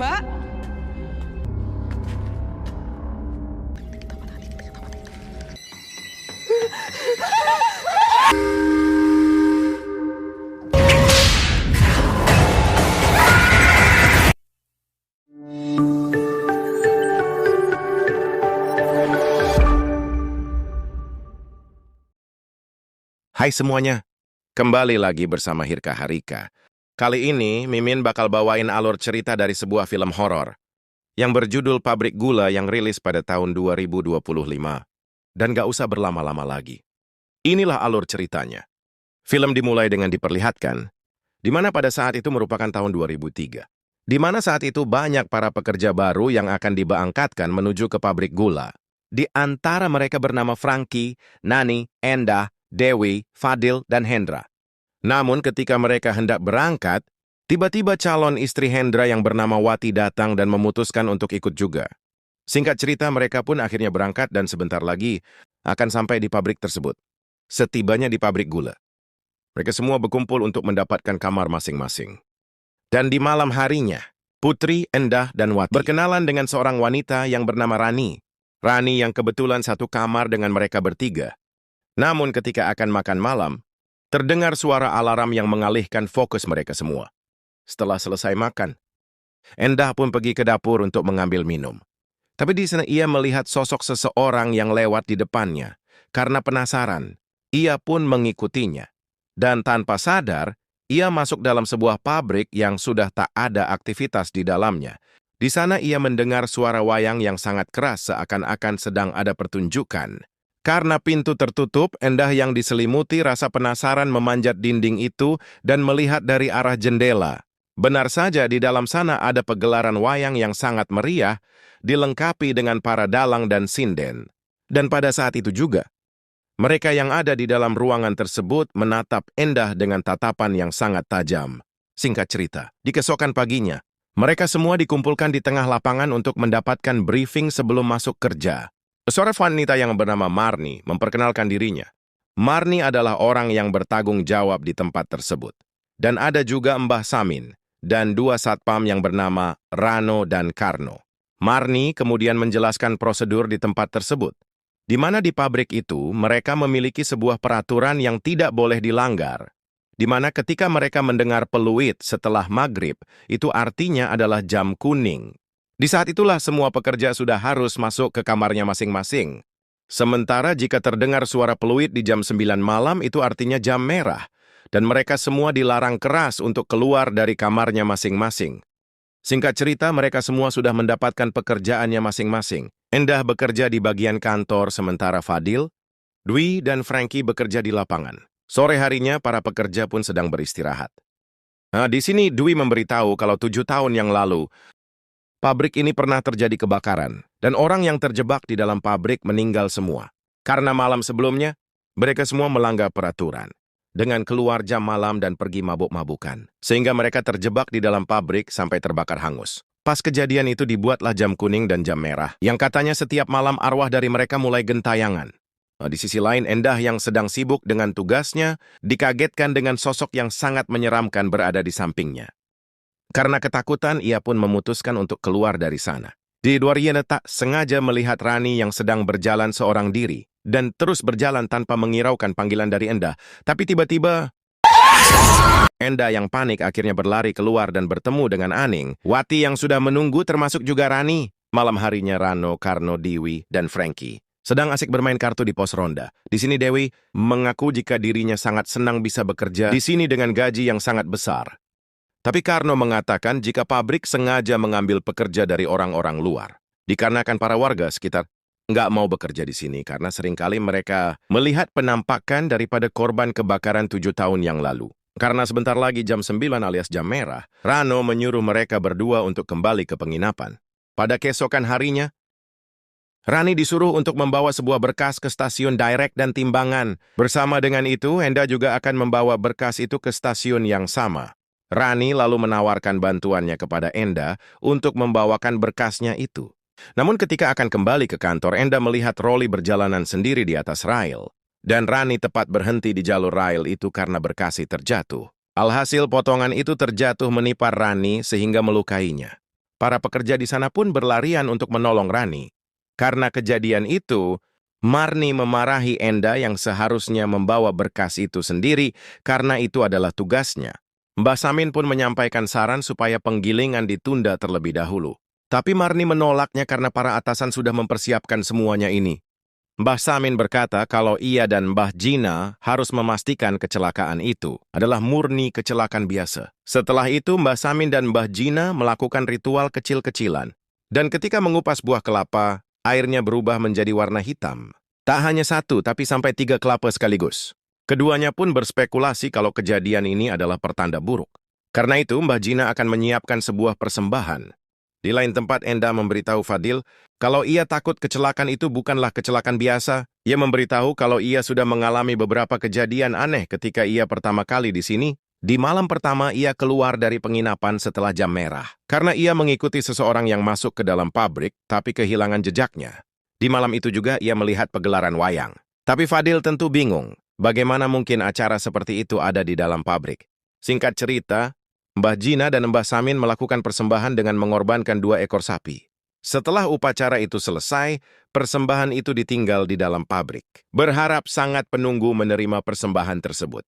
Mbak. Hai semuanya, kembali lagi bersama Hirka Harika. Kali ini, Mimin bakal bawain alur cerita dari sebuah film horor yang berjudul Pabrik Gula yang rilis pada tahun 2025. Dan gak usah berlama-lama lagi. Inilah alur ceritanya. Film dimulai dengan diperlihatkan, di mana pada saat itu merupakan tahun 2003. Di mana saat itu banyak para pekerja baru yang akan diberangkatkan menuju ke pabrik gula. Di antara mereka bernama Frankie, Nani, Endah, Dewi, Fadil, dan Hendra. Namun ketika mereka hendak berangkat, tiba-tiba calon istri Hendra yang bernama Wati datang dan memutuskan untuk ikut juga. Singkat cerita, mereka pun akhirnya berangkat dan sebentar lagi akan sampai di pabrik tersebut. Setibanya di pabrik gula, mereka semua berkumpul untuk mendapatkan kamar masing-masing. Dan di malam harinya, Putri, Endah, dan Wati berkenalan dengan seorang wanita yang bernama Rani. Rani yang kebetulan satu kamar dengan mereka bertiga. Namun ketika akan makan malam, terdengar suara alarm yang mengalihkan fokus mereka semua. Setelah selesai makan, Endah pun pergi ke dapur untuk mengambil minum. Tapi di sana ia melihat sosok seseorang yang lewat di depannya. Karena penasaran, ia pun mengikutinya. Dan tanpa sadar, ia masuk dalam sebuah pabrik yang sudah tak ada aktivitas di dalamnya. Di sana ia mendengar suara wayang yang sangat keras seakan-akan sedang ada pertunjukan. Karena pintu tertutup, Endah yang diselimuti rasa penasaran memanjat dinding itu dan melihat dari arah jendela. Benar saja di dalam sana ada pegelaran wayang yang sangat meriah, dilengkapi dengan para dalang dan sinden. Dan pada saat itu juga, mereka yang ada di dalam ruangan tersebut menatap Endah dengan tatapan yang sangat tajam. Singkat cerita, di keesokan paginya, mereka semua dikumpulkan di tengah lapangan untuk mendapatkan briefing sebelum masuk kerja. Seorang wanita yang bernama Marni memperkenalkan dirinya. Marni adalah orang yang bertanggung jawab di tempat tersebut. Dan ada juga Mbah Samin dan dua satpam yang bernama Rano dan Karno. Marni kemudian menjelaskan prosedur di tempat tersebut, di mana di pabrik itu mereka memiliki sebuah peraturan yang tidak boleh dilanggar, di mana ketika mereka mendengar peluit setelah maghrib, itu artinya adalah jam kuning. Di saat itulah semua pekerja sudah harus masuk ke kamarnya masing-masing. Sementara jika terdengar suara peluit di jam 9 malam, itu artinya jam merah, dan mereka semua dilarang keras untuk keluar dari kamarnya masing-masing. Singkat cerita, mereka semua sudah mendapatkan pekerjaannya masing-masing. Endah bekerja di bagian kantor, sementara Fadil, Dwi, dan Frankie bekerja di lapangan. Sore harinya, para pekerja pun sedang beristirahat. Nah, di sini Dwi memberitahu kalau 7 tahun yang lalu, pabrik ini pernah terjadi kebakaran, dan orang yang terjebak di dalam pabrik meninggal semua. Karena malam sebelumnya, mereka semua melanggar peraturan, dengan keluar jam malam dan pergi mabuk-mabukan. Sehingga mereka terjebak di dalam pabrik sampai terbakar hangus. Pas kejadian itu dibuatlah jam kuning dan jam merah, yang katanya setiap malam arwah dari mereka mulai gentayangan. Di sisi lain, Endah yang sedang sibuk dengan tugasnya, dikagetkan dengan sosok yang sangat menyeramkan berada di sampingnya. Karena ketakutan, ia pun memutuskan untuk keluar dari sana. Di luar ia tak sengaja melihat Rani yang sedang berjalan seorang diri, dan terus berjalan tanpa mengiraukan panggilan dari Endah. Tapi tiba-tiba, Endah yang panik akhirnya berlari keluar dan bertemu dengan Aning, Wati yang sudah menunggu termasuk juga Rani. Malam harinya Rano, Karno, Dewi, dan Frankie sedang asik bermain kartu di pos ronda. Di sini Dewi mengaku jika dirinya sangat senang bisa bekerja di sini dengan gaji yang sangat besar. Tapi Karno mengatakan jika pabrik sengaja mengambil pekerja dari orang-orang luar. Dikarenakan para warga sekitar nggak mau bekerja di sini karena seringkali mereka melihat penampakan daripada korban kebakaran 7 tahun yang lalu. Karena sebentar lagi jam 9 alias jam merah, Rano menyuruh mereka berdua untuk kembali ke penginapan. Pada keesokan harinya, Rani disuruh untuk membawa sebuah berkas ke stasiun direct dan timbangan. Bersama dengan itu, Endah juga akan membawa berkas itu ke stasiun yang sama. Rani lalu menawarkan bantuannya kepada Endah untuk membawakan berkasnya itu. Namun ketika akan kembali ke kantor, Endah melihat Rolly berjalanan sendiri di atas rail. Dan Rani tepat berhenti di jalur rail itu karena berkas terjatuh. Alhasil potongan itu terjatuh menimpa Rani sehingga melukainya. Para pekerja di sana pun berlarian untuk menolong Rani. Karena kejadian itu, Marni memarahi Enda yang seharusnya membawa berkas itu sendiri karena itu adalah tugasnya. Mbah Samin pun menyampaikan saran supaya penggilingan ditunda terlebih dahulu. Tapi Marni menolaknya karena para atasan sudah mempersiapkan semuanya ini. Mbah Samin berkata kalau ia dan Mbah Jina harus memastikan kecelakaan itu adalah murni kecelakaan biasa. Setelah itu, Mbah Samin dan Mbah Jina melakukan ritual kecil-kecilan. Dan ketika mengupas buah kelapa, airnya berubah menjadi warna hitam. Tak hanya satu, tapi sampai 3 kelapa sekaligus. Keduanya pun berspekulasi kalau kejadian ini adalah pertanda buruk. Karena itu, Mbah Jina akan menyiapkan sebuah persembahan. Di lain tempat, Enda memberitahu Fadil kalau ia takut kecelakaan itu bukanlah kecelakaan biasa. Ia memberitahu kalau ia sudah mengalami beberapa kejadian aneh ketika ia pertama kali di sini. Di malam pertama, ia keluar dari penginapan setelah jam merah. Karena ia mengikuti seseorang yang masuk ke dalam pabrik, tapi kehilangan jejaknya. Di malam itu juga ia melihat pegelaran wayang. Tapi Fadil tentu bingung, bagaimana mungkin acara seperti itu ada di dalam pabrik. Singkat cerita, Mbah Jina dan Mbah Samin melakukan persembahan dengan mengorbankan 2 ekor sapi. Setelah upacara itu selesai, persembahan itu ditinggal di dalam pabrik. Berharap sangat penunggu menerima persembahan tersebut.